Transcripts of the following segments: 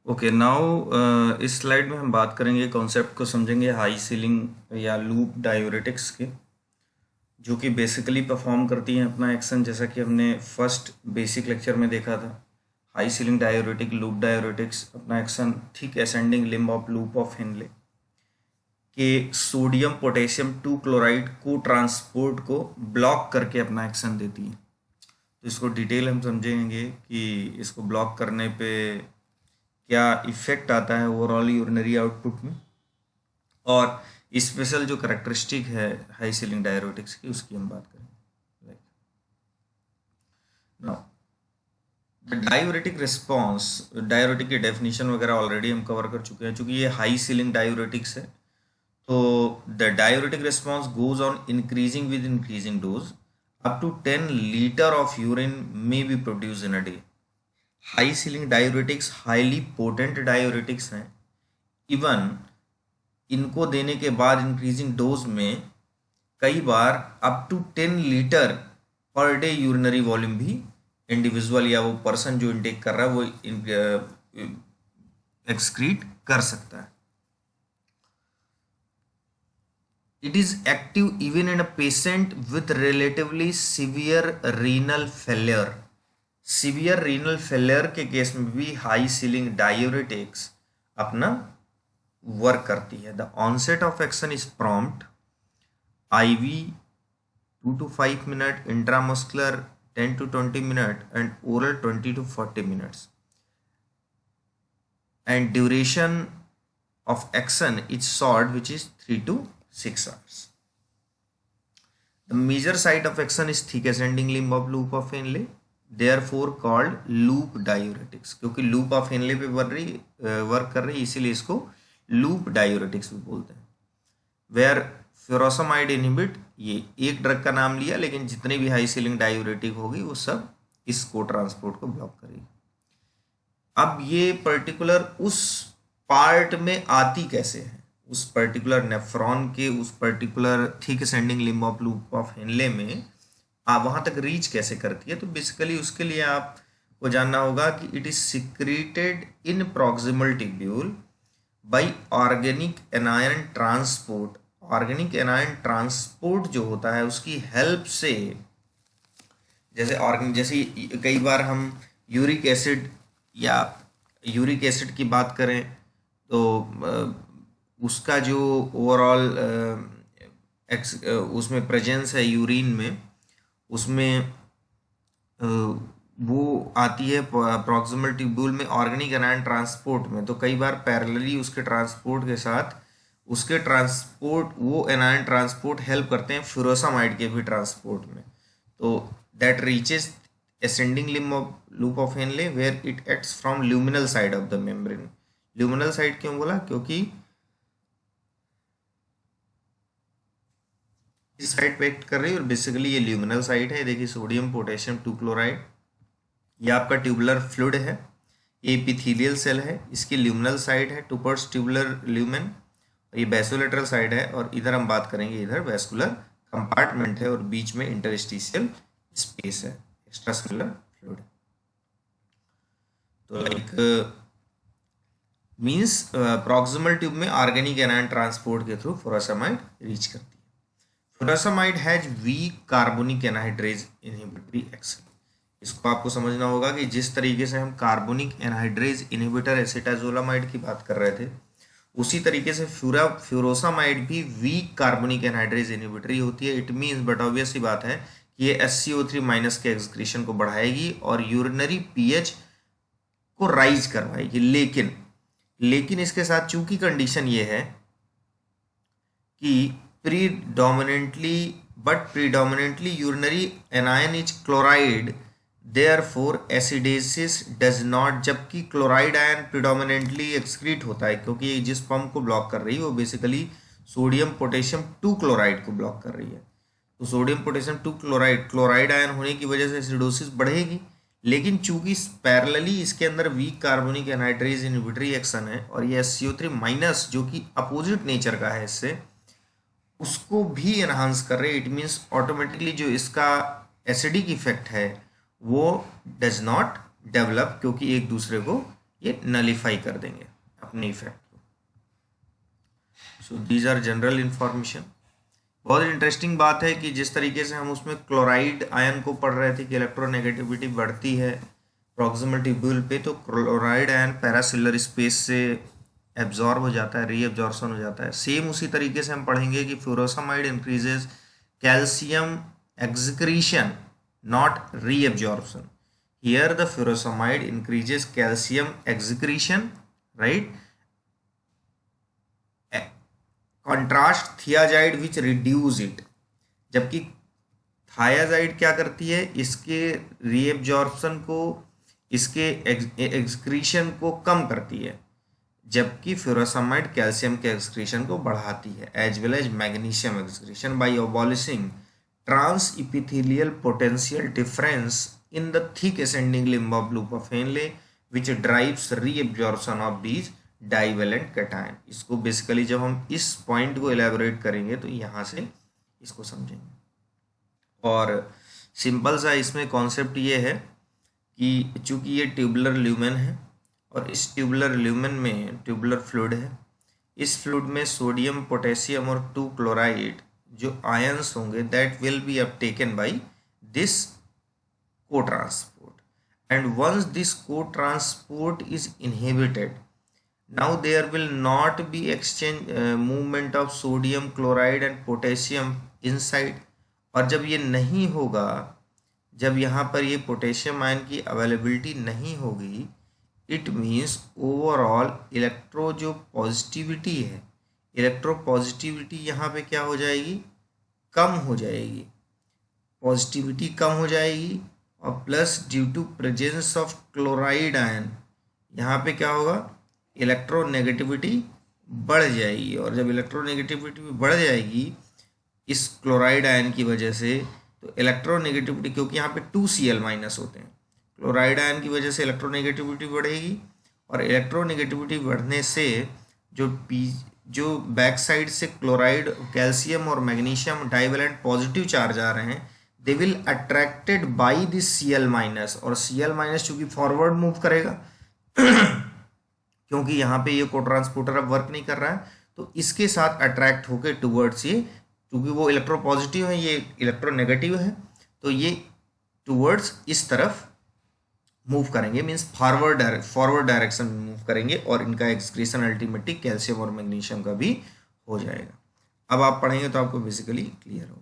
Okay now इस slide में हम बात करेंगे, कॉन्सेप्ट को समझेंगे हाई सीलिंग या लूप डायूरेटिक्स के, जो कि बेसिकली परफॉर्म करती हैं अपना एक्शन, जैसा कि हमने फर्स्ट बेसिक लेक्चर में देखा था। High ceiling diuretic, loop diuretics अपना एक्शन ठीक ascending limb of loop of Henley के सोडियम पोटेशियम 2 क्लोराइड को ट्रांसपोर्ट को ब्लॉक करके अपना एक्शन देती है। तो इसको डिटेल हम समझेंगे कि इसको ब्लॉक करने पे क्या इफेक्ट आता है ओवरऑल यूरिनरी आउटपुट में, और स्पेशल जो करेक्टरिस्टिक है हाई सीलिंग डायरेटिक्स की उसकी हम बात करेंगे। Like now the diuretic response, diuretic की डेफिनेशन वगैरह ऑलरेडी हम कवर कर चुके हैं, चूंकि ये हाई सीलिंग डायूरेटिक्स है। तो the diuretic response goes on increasing with increasing dose up to 10 litre of urine may be produce in a day. High ceiling diuretics highly potent diuretics हैं। Even इनको देने के बाद इंक्रीजिंग डोज में कई बार up to 10 litre per day urinary volume भी individual या वो पर्सन जो इंटेक कर रहा है वो एक्सक्रीट कर सकता है। It is active even in a patient with relatively severe renal failure. Severe renal failure के केस में भी हाई सीलिंग डायूरेटिक्स अपना वर्क करती है। The onset of action is prompt, IV 2 to 5 minute, intramuscular 10 to 20 minute, and oral 20 to 40 minutes. And duration of action is short, which is 3 to 6 hours. The major site of action is thick ascending limb of loop of Henle, therefore called loop diuretics, क्योंकि loop of Henle पे work कर रही है, इसीलिए इसको loop diuretics भी बोलते हैं। वेयर फ्यूरोसामाइड इनहिबिट, ये एक ड्रग का नाम लिया, लेकिन जितने भी हाई सीलिंग डायूरेटिक होगी वो सब इस को ट्रांसपोर्ट को ब्लॉक करेगी। अब ये पर्टिकुलर उस पार्ट में आती कैसे है, उस पर्टिकुलर नेफ्रॉन के उस particular thick ascending limb of loop of Henley में वहां तक रीच कैसे करती है। तो बेसिकली उसके लिए आपको जानना होगा कि it is secreted in proximal tubule by organic anion transport. Organic anion transport जो होता है उसकी हेल्प से, जैसे कई बार हम यूरिक एसिड या यूरिक एसिड की बात करें तो उसका जो ओवरऑल उसमें प्रेजेंस है यूरिन में, उसमें वो आती है प्रॉक्सिमल ट्यूब्यूल में ऑर्गेनिक एनायन ट्रांसपोर्ट में। तो कई बार पैरेलली उसके ट्रांसपोर्ट के साथ उसके ट्रांसपोर्ट, वो एनायन ट्रांसपोर्ट हेल्प करते हैं फ्यूरोसामाइड के भी ट्रांसपोर्ट में। तो that reaches ascending limb of loop of Henle where it acts from luminal side of the membrane। luminal side क्यों बोला, क्योंकि इस साइड पे एक्ट कर रही है और बेसिकली ये ल्यूमिनल साइड है। देखिए सोडियम पोटेशियम 2 क्लोराइड, ये आपका ट्यूबुलर फ्लूइड है, एपिथेलियल सेल है, इसकी ल्यूमिनल साइड है टुवर्ड्स ट्यूबुलर ल्यूमेन, और ये बेसोलेटरल साइड है, और इधर हम बात करेंगे इधर वेस्कुलर कंपार्टमेंट है, और बीच में इंटरस्टिशियल स्पेस है, एक्स्ट्रासेलुलर फ्लूइड। तो लाइक मींस प्रॉक्सिमल ट्यूब में ऑर्गेनिक एनायन ट्रांसपोर्ट के थ्रू फुरासामाइड रीच करती है। Furosemide has weak carbonic anhydrase inhibitory action. इसको आपको समझना होगा कि जिस तरीके से हम कार्बोनिक एनहाइड्रेज इनहिबिटर एसिटाजोलामाइड की बात कर रहे थे, उसी तरीके से फ्यूरोसामाइड भी वीक कार्बोनिक एनहाइड्रेज इनहिबिटरी होती है। इट मीन्स, बट ऑब्वियस सी बात है कि ये SCO3 माइनस के एक्सक्रीशन को बढ़ाएगी और यूरिनरी पीएच को राइज करवाएगी। लेकिन इसके साथ चूंकि कंडीशन ये है कि predominantly urinary anion is chloride, therefore acidosis does not, जबकि क्लोराइड आयन प्रिडोमिनेंटली एक्सक्रीट होता है, क्योंकि ये जिस पंप को ब्लॉक कर रही है वो बेसिकली सोडियम पोटेशियम 2 क्लोराइड को ब्लॉक कर रही है। तो सोडियम पोटेशियम 2 क्लोराइड आयन होने की वजह से एसिडोसिस बढ़ेगी, लेकिन चूंकि पैरेलली इसके अंदर weak carbonic anhydrase inhibitory action है और ये SCO3 माइनस जो कि अपोजिट नेचर का है इससे, उसको भी एनहांस कर रहे। इट मीन्स ऑटोमेटिकली जो इसका एसिडिक इफेक्ट है वो डज नॉट डेवलप, क्योंकि एक दूसरे को ये नलीफाई कर देंगे अपने इफेक्ट को। So these are general information. बहुत इंटरेस्टिंग बात है कि जिस तरीके से हम उसमें क्लोराइड आयन को पढ़ रहे थे कि इलेक्ट्रोनेगेटिविटी बढ़ती है प्रॉक्सिमल ट्यूब्यूल पे, तो क्लोराइड आयन पैरासिलर स्पेस से एब्जॉर्ब हो जाता है, रीएब्जॉर्प्शन हो जाता है। सेम उसी तरीके से हम पढ़ेंगे कि furosemide increases calcium excretion not reabsorption. Here the furosemide increases calcium excretion, right, contrast thiazide which reduce it. जबकि थायाजाइड क्या करती है, इसके रीएब्जॉर्प्शन को, इसके एक्सक्रीशन को कम करती है, जबकि फ्यूरोसामाइड कैल्शियम के एक्सक्रीशन को बढ़ाती है, as well as magnesium excretion, by abolishing transepithelial potential difference in the thick ascending limb of loop of Henle which drives reabsorption of these divalent cation. इसको बेसिकली जब हम इस पॉइंट को elaborate करेंगे तो यहाँ से इसको समझेंगे। और सिंपल सा इसमें कॉन्सेप्ट ये है कि चूंकि ये ट्यूबुलर ल्यूमेन है और इस ट्यूबुलर ल्यूमेन में ट्यूबुलर फ्लूइड है, इस फ्लूइड में सोडियम, पोटेशियम और 2 क्लोराइड जो आयंस होंगे that will be uptaken by this cotransport, and once this cotransport is inhibited, now there will not be exchange movement of sodium chloride and potassium inside। और जब ये नहीं होगा, जब यहाँ पर ये पोटेशियम आयन की अवेलेबिलिटी नहीं होगी, इट मीन्स ओवरऑल इलेक्ट्रो जो पॉजिटिविटी है, इलेक्ट्रो पॉजिटिविटी यहाँ पे क्या हो जाएगी, कम हो जाएगी, पॉजिटिविटी कम हो जाएगी। और plus due to presence of chloride ion यहाँ पे क्या होगा, इलेक्ट्रोनेगेटिविटी बढ़ जाएगी। और जब इलेक्ट्रोनेगेटिविटी बढ़ जाएगी इस क्लोराइड आयन की वजह से, तो इलेक्ट्रोनेगेटिविटी, क्योंकि यहाँ पे 2Cl माइनस होते हैं, क्लोराइड आयन की वजह से इलेक्ट्रोनेगेटिविटी बढ़ेगी। और इलेक्ट्रोनेगेटिविटी बढ़ने से जो बैक साइड से क्लोराइड, कैल्शियम और मैग्नीशियम डाइवेलेंट पॉजिटिव चार्ज आ रहे हैं, they will attracted by this Cl minus. और Cl माइनस चूंकि फॉरवर्ड मूव करेगा क्योंकि यहाँ पे ये को ट्रांसपोर्टर अब वर्क नहीं कर रहा है, तो इसके साथ अट्रैक्ट होकर टूवर्ड्स ये, क्योंकि वो इलेक्ट्रो पॉजिटिव है, ये इलेक्ट्रो नेगेटिव है, तो ये टूवर्ड्स इस तरफ मूव करेंगे, मीन्स फॉरवर्ड डायरेक्शन में मूव करेंगे, और इनका एक्सक्रीशन अल्टीमेटली कैल्शियम और मैग्नीशियम का भी हो जाएगा। अब आप पढ़ेंगे तो आपको बेसिकली क्लियर होगा।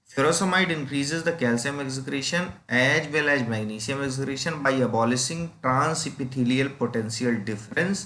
Furosemide increases the calcium excretion as well as magnesium excretion by abolishing transepithelial potential difference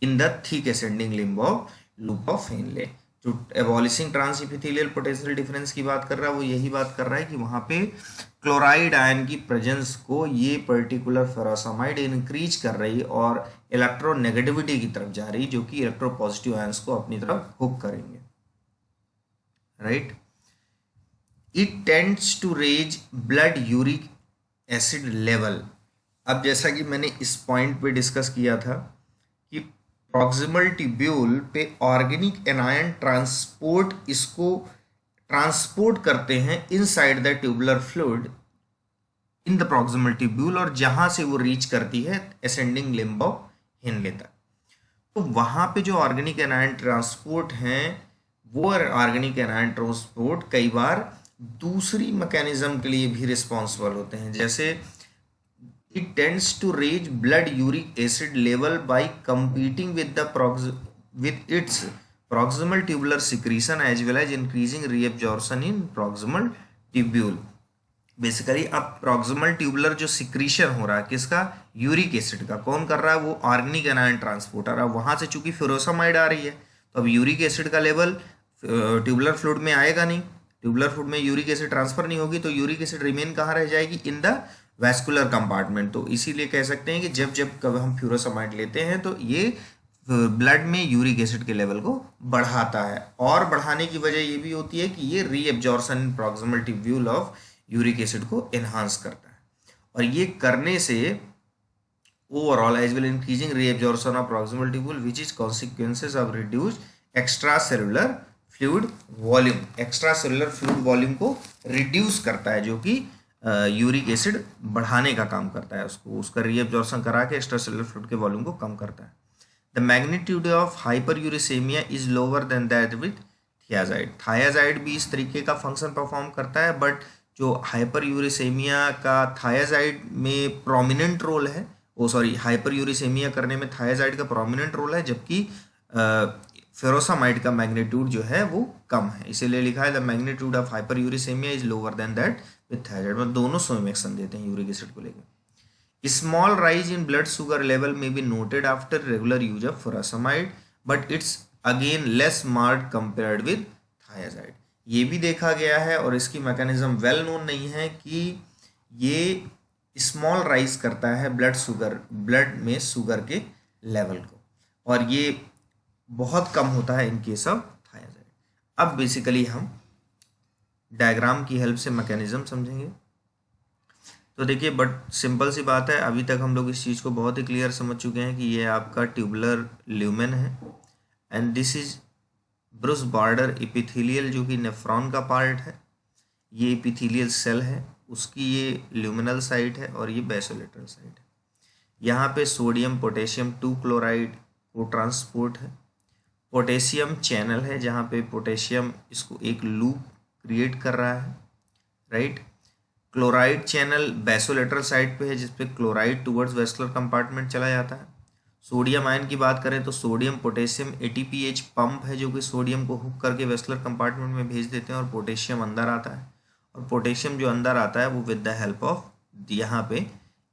in the thick ascending limb of loop of Henle। जो abolishing transepithelial potential difference की बात कर रहा है वो यही बात कर रहा है कि वहाँ पे क्लोराइड आयन की प्रेजेंस को ये पर्टिकुलर फेरोसामाइड इंक्रीज कर रही और इलेक्ट्रोनेगेटिविटी की तरफ जा रही, जो कि इलेक्ट्रो पॉजिटिव आयंस को अपनी तरफ हुक करेंगे, right. It tends to raise blood uric acid level। अब जैसा कि मैंने इस पॉइंट पे डिस्कस किया था कि प्रॉक्सिमल ट्यूब्यूल पे ऑर्गेनिक एनायन ट्रांसपोर्ट, इसको ट्रांसपोर्ट करते हैं inside the tubular fluid in the proximal tubule, और जहां से वो रीच करती है असेंडिंग लिम्ब ऑफ हेनले तक। तो वहां पे जो ऑर्गेनिक एनायन ट्रांसपोर्ट हैं, वो ऑर्गेनिक एनायन ट्रांसपोर्ट कई बार दूसरी मैकेनिज्म के लिए भी रिस्पॉन्सिबल होते हैं, जैसे it tends to raise blood uric acid level by competing with its proximal tubular secretion as well as increasing reabsorption in proximal tubule. Basically अब प्रॉक्सिमल ट्यूबुलर जो सिक्रीशन हो रहा है किसका, यूरिक एसिड का, कौन कर रहा है, वो ऑर्गेनिक एनायन ट्रांसपोर्टर। अब वहां से चूंकि फ्यूरोसामाइड आ रही है तो अब यूरिक एसिड का लेवल ट्यूबुलर फ्लूइड में आएगा नहीं, ट्यूबुलर फ्लूइड में यूरिक एसिड ट्रांसफर नहीं होगी, तो यूरिक एसिड रिमेन कहाँ रह जाएगी, इन द वैस्कुलर कंपार्टमेंट। तो इसीलिए कह सकते हैं कि जब जब कभी हम फ्यूरोसामाइड लेते हैं तो ये ब्लड में यूरिक एसिड के लेवल को बढ़ाता है, और बढ़ाने की वजह ये भी होती है कि ये reabsorption in proximal tubule of uric acid को एनहांस करता है, और ये करने से overall as well increasing reabsorption of proximal tubule which is consequences of reduced extracellular fluid volume. Extracellular fluid volume को रिड्यूस करता है, जो कि यूरिक एसिड बढ़ाने का काम करता है, उसको उसका रीअब्जॉर्प्शन करा के एक्स्ट्रा सेलुलर फ्लूइड के वॉल्यूम को कम करता है। The magnitude of hyperuricaemia is lower than that with thiazide. Thiazide भी इस तरीके का फंक्शन परफॉर्म करता है, बट जो हाइपरयूरिसेमिया का थायाजाइड में प्रोमिनेंट रोल है, हाइपरयूरिसेमिया करने में थायाजाइड का प्रोमिनेंट रोल है, जबकि फेरोसामाइड का मैग्नीट्यूड जो है वो कम है। इसीलिए लिखा है the magnitude of hyperuricaemia is lower than that with thyroid. में दोनों स्वयं एक्शन देते हैं यूरिक एसिड को लेकर। Small rise in blood sugar level may be noted after regular use of furosemide, but it's again less marked compared with thiazide. ये भी देखा गया है और इसकी मैकेनिज्म वेल नोन नहीं है कि ये स्मॉल राइज करता है ब्लड में शुगर के लेवल को, और ये बहुत कम होता है इन केस ऑफ थायराइड। अब बेसिकली हम डायग्राम की हेल्प से मैकेनिज्म समझेंगे। तो देखिए, बट सिंपल सी बात है, अभी तक हम लोग इस चीज़ को बहुत ही क्लियर समझ चुके हैं कि ये आपका ट्यूबुलर ल्यूमेन है and this is Bruce border epithelial, जो कि नेफ्रॉन का पार्ट है। ये एपिथेलियल सेल है, उसकी ये ल्यूमिनल साइट है और ये बेसोलेटरल साइट है। यहाँ पे सोडियम पोटेशियम 2 क्लोराइड को ट्रांसपोर्ट है। पोटेशियम चैनल है जहाँ पे पोटेशियम इसको एक लूप क्रिएट कर रहा है, राइट। क्लोराइड चैनल बेसोलेटरल साइड पे है जिसपे क्लोराइड टुवर्ड्स वेस्कुलर कंपार्टमेंट चला जाता है। सोडियम आयन की बात करें तो सोडियम पोटेशियम ATPH पंप है जो कि सोडियम को हुक करके वेस्कुलर कंपार्टमेंट में भेज देते हैं और पोटेशियम अंदर आता है। और पोटेशियम जो अंदर आता है वो विद द हेल्प ऑफ यहाँ पे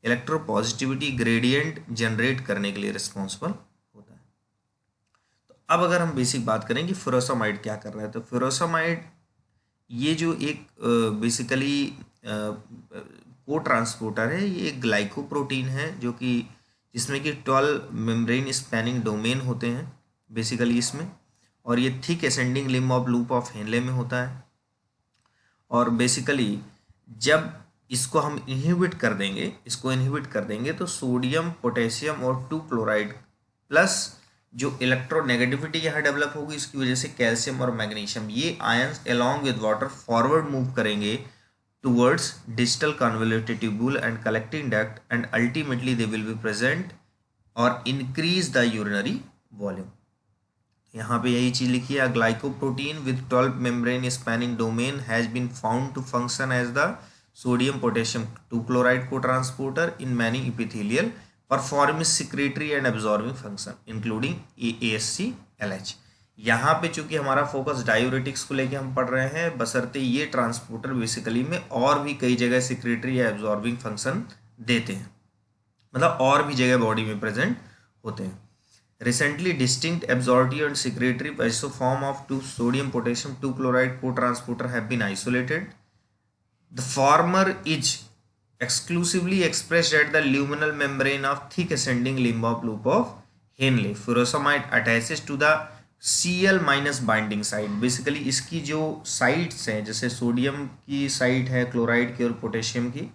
इलेक्ट्रोपॉजिटिविटी ग्रेडियंट जनरेट करने के लिए रिस्पॉन्सिबल होता है। तो अब अगर हम बेसिक बात करें कि फुरासामाइड क्या कर रहा है, तो फुरासामाइड ये जो एक बेसिकली को ट्रांसपोर्टर है, ये एक ग्लाइकोप्रोटीन है जो कि जिसमें कि 12 मेम्ब्रेन स्पैनिंग डोमेन होते हैं बेसिकली इसमें, और ये thick ascending limb of loop of Henley में होता है। और बेसिकली जब इसको हम इनहिबिट कर देंगे तो सोडियम पोटेशियम और 2 क्लोराइड प्लस जो इलेक्ट्रोनेगेटिविटी यहाँ डेवलप होगी इसकी वजह से कैल्शियम और मैग्नीशियम, ये ions along with water forward move करेंगे towards distal convoluted tubule and collecting duct, and ultimately they will be present or increase the urinary volume. यहाँ पे यही चीज लिखी है, glycoprotein with 12 membrane spanning domain has been found to function as the sodium potassium 2 chloride co-transporter in many epithelial, performing secretory and absorbing function including ASC LH। यहाँ पे चूंकि हमारा फोकस डायूरेटिक्स को लेके हम पढ़ रहे हैं, बशर्ते ये ट्रांसपोर्टर बेसिकली में और भी कई जगह सिक्रेटरी या एब्जॉर्बिंग फंक्शन देते हैं, मतलब और भी जगह बॉडी में प्रेजेंट होते हैं। Recently distinct absorptive and secretory isoform of 2 sodium potassium 2 chloride co-transporter have been isolated. The former is exclusively expressed at the luminal membrane of thick ascending limb of loop of Henle. Furosemide attaches to the Cl minus binding site. Basically इसकी जो sites हैं, जैसे sodium की site है chloride की और potassium की,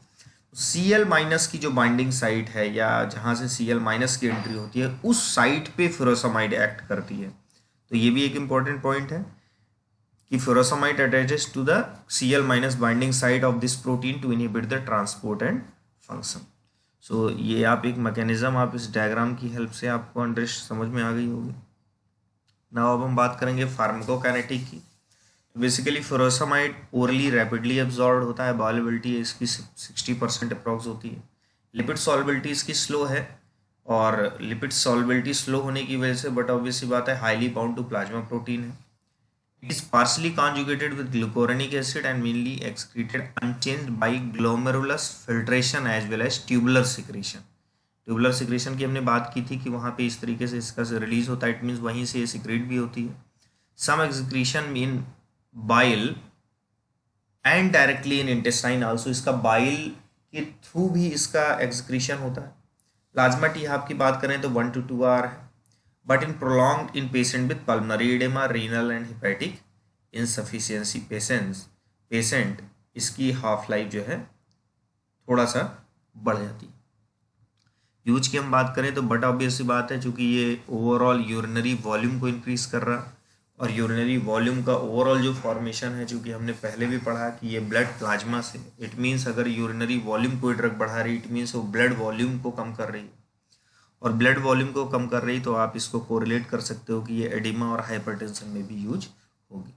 Cl minus की जो बाइंडिंग साइट है या जहाँ से Cl माइनस की एंट्री होती है उस साइट पे फुरोसामाइड एक्ट करती है। तो ये भी एक इम्पॉर्टेंट पॉइंट है कि furosemide attaches to the Cl minus binding site of this protein to inhibit the transport and function. So ये आप एक मैकेनिज्म आप इस डायग्राम की हेल्प से आपको अंडरस्टैंड समझ में आ गई होगी। नाउ अब हम बात करेंगे फार्माकोकाइनेटिक की। बेसिकली फुरोसामाइड ओरली रैपिडली एब्जॉर्ब होता है, बायोअवेलेबिलिटी इसकी 60% अप्रॉक्स होती है। लिपिड सॉल्युबिलिटी इसकी स्लो है, और लिपिड सॉल्युबिलिटी स्लो होने की वजह से बट ऑब्वियसली बात है highly bound to plasma protein है। It is partially conjugated with glucuronic acid and mainly excreted unchanged by glomerulus filtration as well as tubular secretion. Tubular secretion की हमने बात की थी कि वहाँ पे इस तरीके से इसका रिलीज होता है, इट मीन्स वहीं से ये सिक्रेट भी होती है। Some excretion in bile and directly in intestine also, इसका बाइल के थ्रू भी इसका एक्सक्रीशन होता है। प्लाज्मा टी आपकी बात करें तो 1 to 2 आवर है, but in prolonged in patient with pulmonary oedema, renal and hepatic insufficiency patient इसकी हाफ लाइफ जो है थोड़ा सा बढ़ जाती है। यूज की हम बात करें तो बट ऑब्वियस सी बात है, चूंकि ये ओवरऑल यूरिनरी वॉल्यूम को इंक्रीज कर रहा है और यूरिनरी वॉल्यूम का ओवरऑल जो फॉर्मेशन है, चूँकि हमने पहले भी पढ़ा कि ये ब्लड प्लाज्मा से, इट मीन्स अगर यूरिनरी वॉल्यूम कोई ड्रग बढ़ा रही, इट मीन्स वो ब्लड वॉल्यूम को कम कर रही है, और ब्लड वॉल्यूम को कम कर रही तो आप इसको कोरिलेट कर सकते हो कि ये एडिमा और हाइपरटेंशन में भी यूज होगी।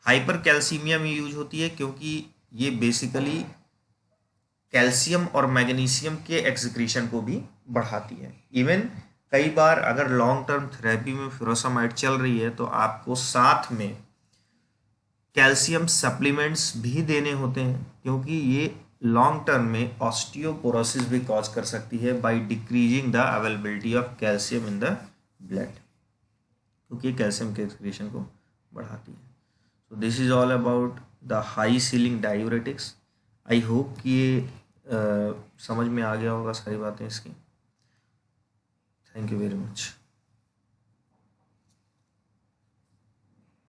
हाइपर कैल्सीमिया में यूज होती है क्योंकि ये बेसिकली कैल्शियम और मैग्नीशियम के एक्सक्रीशन को भी बढ़ाती है। इवन कई बार अगर लॉन्ग टर्म थेरेपी में फ्यूरोसामाइड चल रही है तो आपको साथ में कैल्शियम सप्लीमेंट्स भी देने होते हैं, क्योंकि ये लॉन्ग टर्म में ऑस्टियोपोरोसिस भी कॉज कर सकती है by decreasing the availability of calcium in the blood, क्योंकि कैल्शियम के एक्सक्रीशन को बढ़ाती है। So this is all about the high ceiling diuretics. I hope कि ये समझ में आ गया होगा सारी बातें इसकी। Thank you very much.